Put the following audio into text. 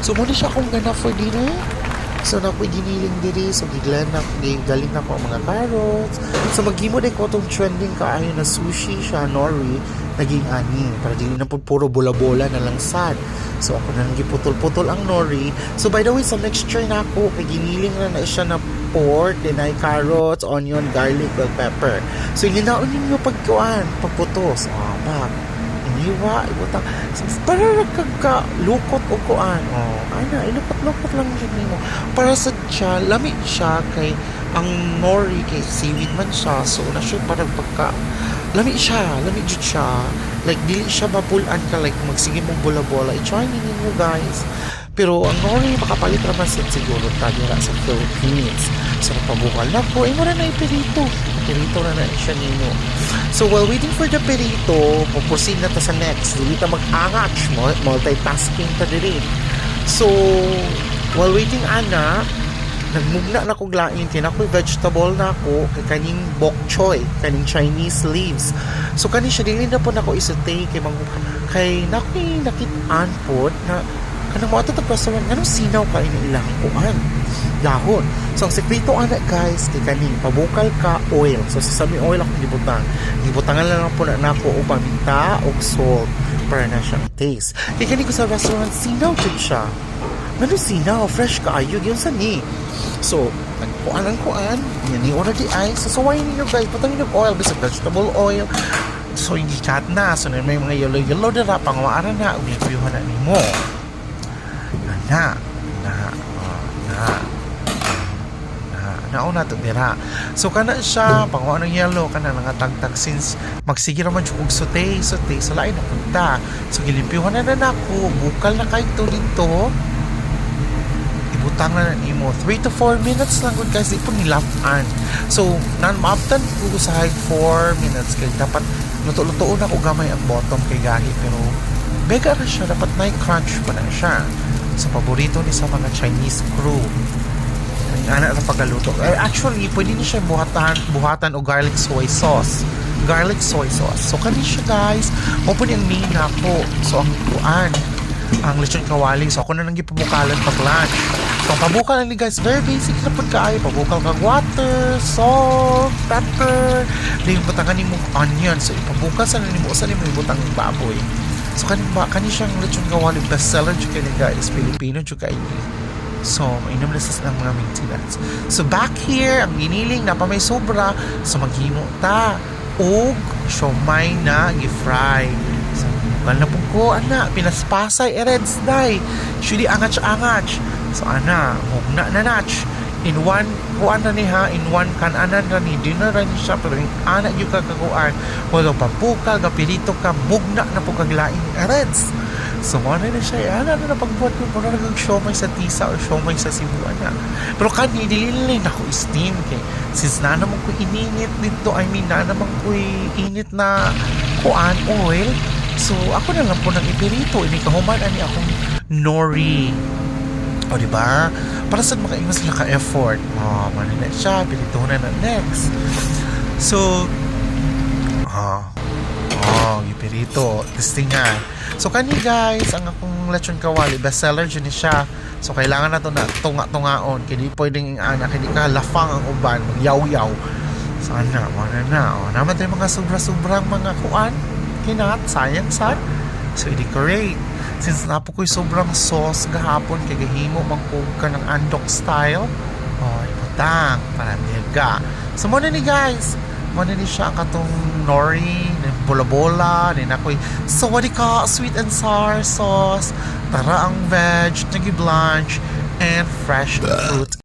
So muna siya akong gana for dinner. So napoy giniling diri, so galing na ko ang mga carrots. So maghimo din ko itong trending kaayo na sushi siya, nori, naging ani. Para dili na po puro bola-bola na lang sad. So ako na nang giputol-putol ang nori. So by the way, sa mixture na ako, kay giniling na siya na pork, then ay carrots, onion, garlic, bell pepper. So ilinaon ninyo pagkuan, pagputos. Iniwa, ibutang. So, para lukot o kuan. Ilukot-lukot lang dyan mo. Para sa siya, lamig siya kay ang nori kay seaweed man siya. So, na siya parang lamig siya. Like, dili siya mapulan ka. Like, magsige mong bola-bola. I-try ninyo guys. Pero ang nori, makapalit naman siguro tayo sa Philippines. So, napabukal na po. Mo na ipirito. Pirito na siya ninyo. So, while waiting for the pirito, puproceed na ta sa next. Dili ta mag-angach. Multitasking ta diri. So, while waiting ana, nagmugna na ko glain. Tinakoy vegetable na ako kay kaning bok choy, kaning Chinese leaves. So, kani siya dili na po na ko isutay kay nakoy nakit-an po na kanang mo ato restaurant nganong sinaw ka ilang kuan dahon. So ang sekreto ana guys kay kaning pabukal ka oil. So sa sami oil ako gibutangan lang po na nako og paminta og salt para na siyang taste. Kay kaning ko sa restaurant sinaw jud siya. Ngano sinaw fresh kaayo gyud sa ni. So kuan yan ni ora di ay so sawayin niyo guys patangin og oil bisag vegetable oil. So hindi kat na so may mga yellow dira pangwaaran na ug libyuhan na nimo. Nauna to dira. So kana siya panguha ng yellow kana nga tagtag since magsige raman jud og sote sa lain na punta. So gilimpyuhan na nako, bukal na kay to dito. Ibutang na nimo 3 to 4 minutes lang gud guys ipon nilafan. So nan maaptan ko sa 4 minutes kay dapat luto-lutoon ako gamay ang bottom kay gahi pero mega na siya dapat na crunch pa na siya. Sa paborito ni sa mga Chinese crew. Ana sa pagluto. Actually, pwede ni siya buhatan o garlic soy sauce. So, kani siya guys. Open yung main na po. So, ang kuan. Ang lechon kawali. So, ako na nang gipabukalan pag lunch. So, ang pabukalan ni guys, very basic na po kaayo. Pabukal kang water, salt, pepper. Then, butangan ni mo onion. So, ipabukal sa nimo. Sa nimo ibutang baboy. So, kani siyang lechon kawali. Bestseller dyan kayo guys. Filipino dyan kayo. So, mainom na sa mga maintenance. So, back here, ang giniling na pa may sobra. So, maghimo ta. Og, siomay na gi-fry. So, bukal na po ko, ana, pinaspasay, reds day. Actually, angach. So, ana, hugna na natch. In one, kuan na ni ha, in one kananan na ni, dinner na ni siya, pero yung anak yung kakakuan, wala papukal, kapilito ka, mugna na po kaglaing reds. So, ano na siya, ano na pagbuhat ko, kung na nag-siomay sa tisa or siomay sa Cebu, ana. Pero kani, dililin ako steam, kay, since na naman ko ininit dito, na naman ko init na kuan, oil, so, ako na lang po ng ipirito, ini kahuman, ani akong nori. O, diba? Para saan makaingas sila ka-effort? Maninet siya, pilito na next. So, ipirito, testingan. So, kani guys, ang akong lechon kawali, bestseller dyan siya. So, kailangan na to na tunga-tungaon. Kaya pwedeng anak, hindi ka lafang ang uban, yaw-yaw. So, naman tayo mga sobra-sobrang mga kuan. Kinat, sayang sad. So, i-decorate. Since napo ko'y sobrang sauce gahapon, kay gahimo magkog ka ng andok style. Ibutang, para mega. So, muna ni guys. Muna ni siya ang katong nori, bola-bola, din ako'y sawadika, sweet and sour sauce, tara ang veg, nagi blanch, and fresh fruit